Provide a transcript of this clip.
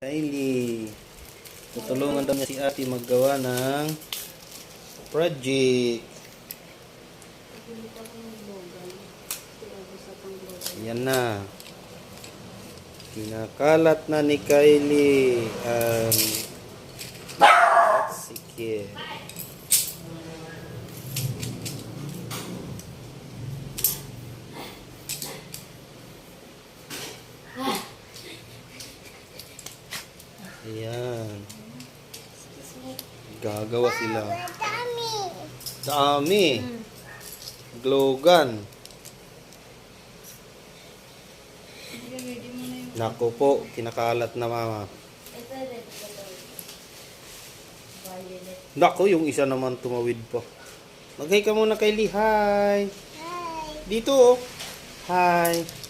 Kylie. Tutulungan daw niya si ate maggawa ng project. Yan na. Kinakalat na ni Kylie ang sikit. Ayan. Gagawa sila. Dami. Glue gun. Naku po, kinakalat na mama. Naku, yung isa naman tumawid pa. Mag-hi ka muna kay Lee. Hi. Dito oh. Hi.